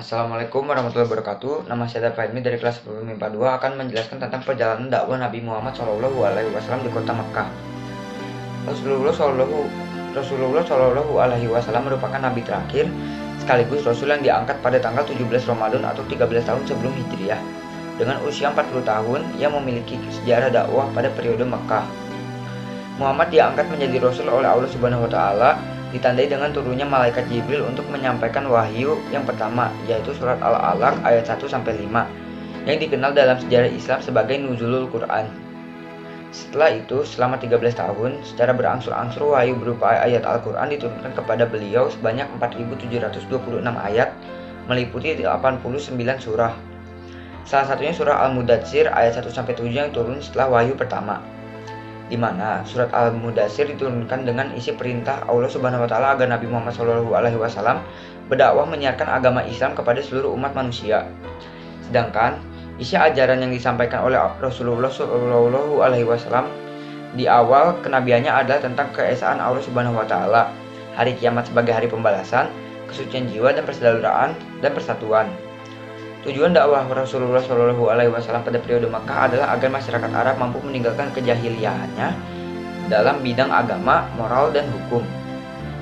Assalamualaikum warahmatullahi wabarakatuh. Nama saya Fahmi dari kelas 10 MIPA 2 akan menjelaskan tentang perjalanan dakwah Nabi Muhammad SAW di kota Mekkah. Rasulullah SAW merupakan nabi terakhir sekaligus rasul yang diangkat pada tanggal 17 Ramadan atau 13 tahun sebelum Hijriah. Dengan usia 40 tahun, ia memiliki sejarah dakwah pada periode Mekkah. Muhammad diangkat menjadi rasul oleh Allah Subhanahu wa taala, ditandai dengan turunnya malaikat Jibril untuk menyampaikan wahyu yang pertama, yaitu surat Al-Alaq ayat 1-5, yang dikenal dalam sejarah Islam sebagai Nuzulul Quran. Setelah itu, selama 13 tahun, secara berangsur-angsur wahyu berupa ayat Al-Quran diturunkan kepada beliau sebanyak 4.726 ayat, meliputi 89 surah. Salah satunya surah Al-Mudatsir ayat 1-7 yang turun setelah wahyu pertama, di mana surat Al-Mudatsir diturunkan dengan isi perintah Allah Subhanahu wa taala agar Nabi Muhammad SAW berdakwah menyiarkan agama Islam kepada seluruh umat manusia. Sedangkan isi ajaran yang disampaikan oleh Rasulullah SAW di awal kenabiannya adalah tentang keesaan Allah Subhanahu wa taala, hari kiamat sebagai hari pembalasan, kesucian jiwa dan persaudaraan dan persatuan. Tujuan dakwah Rasulullah SAW pada periode Makkah adalah agar masyarakat Arab mampu meninggalkan kejahiliahannya dalam bidang agama, moral, dan hukum,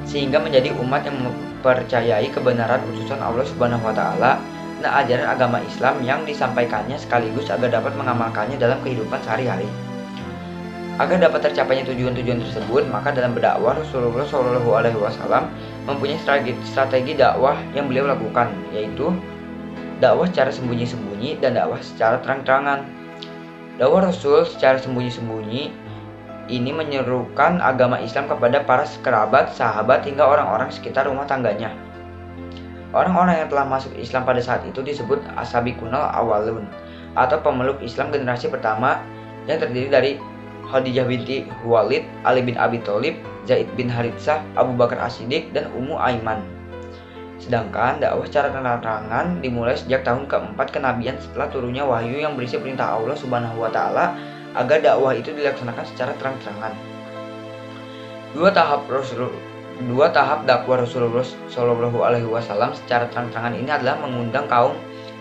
sehingga menjadi umat yang mempercayai kebenaran utusan Allah Subhanahu wa taala dan ajaran agama Islam yang disampaikannya, sekaligus agar dapat mengamalkannya dalam kehidupan sehari-hari. Agar dapat tercapainya tujuan-tujuan tersebut, maka dalam berdakwah Rasulullah SAW mempunyai strategi dakwah yang beliau lakukan, yaitu dakwah secara sembunyi-sembunyi dan dakwah secara terang-terangan. Dakwah Rasul secara sembunyi-sembunyi ini menyerukan agama Islam kepada para kerabat, sahabat, hingga orang-orang sekitar rumah tangganya. Orang-orang yang telah masuk Islam pada saat itu disebut As-Sabiqunal Awwalun, atau pemeluk Islam generasi pertama, yang terdiri dari Khadijah binti Khuwailid, Ali bin Abi Thalib, Zaid bin Haritsah, Abu Bakar As-Siddiq, dan Ummu Aiman. Sedangkan dakwah secara terang-terangan dimulai sejak tahun keempat kenabian setelah turunnya wahyu yang berisi perintah Allah Subhanahu wa taala agar dakwah itu dilaksanakan secara terang-terangan. Dua tahap dakwah Rasulullah SAW secara terang-terangan ini adalah mengundang kaum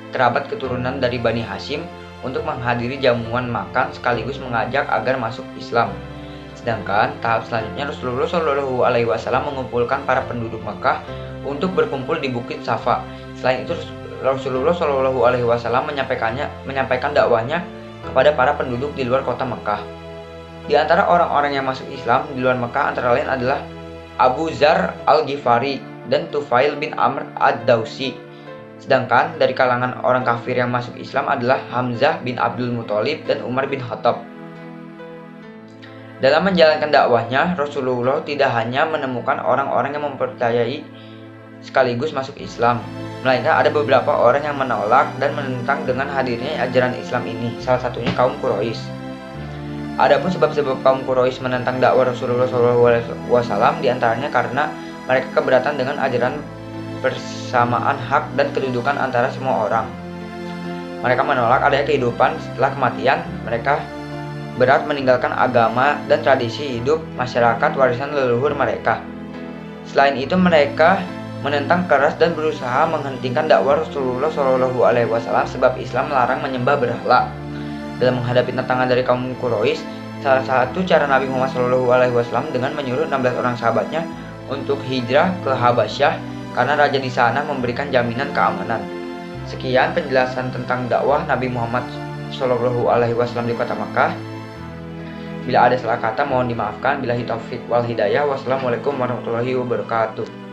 kerabat keturunan dari Bani Hashim untuk menghadiri jamuan makan sekaligus mengajak agar masuk Islam. Sedangkan tahap selanjutnya Rasulullah SAW mengumpulkan para penduduk Makkah untuk berkumpul di Bukit Safa. Selain itu, Rasulullah SAW menyampaikan dakwahnya kepada para penduduk di luar kota Makkah. Di antara orang-orang yang masuk Islam di luar Makkah antara lain adalah Abu Dzar Al-Ghifari dan Tufail bin Amr Ad-Dausi. Sedangkan dari kalangan orang kafir yang masuk Islam adalah Hamzah bin Abdul Muthalib dan Umar bin Khattab. Dalam menjalankan dakwahnya, Rasulullah tidak hanya menemukan orang-orang yang mempercayai sekaligus masuk Islam, melainkan ada beberapa orang yang menolak dan menentang dengan hadirnya ajaran Islam ini, salah satunya kaum Quraisy. Adapun sebab-sebab kaum Quraisy menentang dakwah Rasulullah SAW diantaranya karena mereka keberatan dengan ajaran persamaan hak dan kedudukan antara semua orang. Mereka menolak adanya kehidupan setelah kematian. Mereka berat meninggalkan agama dan tradisi hidup masyarakat warisan leluhur mereka. Selain itu, mereka menentang keras dan berusaha menghentikan dakwah Rasulullah SAW sebab Islam melarang menyembah berhala. Dalam menghadapi tantangan dari kaum Quraisy, salah satu cara Nabi Muhammad SAW dengan menyuruh 16 orang sahabatnya untuk hijrah ke Habasyah karena raja di sana memberikan jaminan keamanan. Sekian penjelasan tentang dakwah Nabi Muhammad SAW di kota Makkah. Bila ada salah kata mohon dimaafkan. Billahi taufik wal hidayah. Wassalamualaikum warahmatullahi wabarakatuh.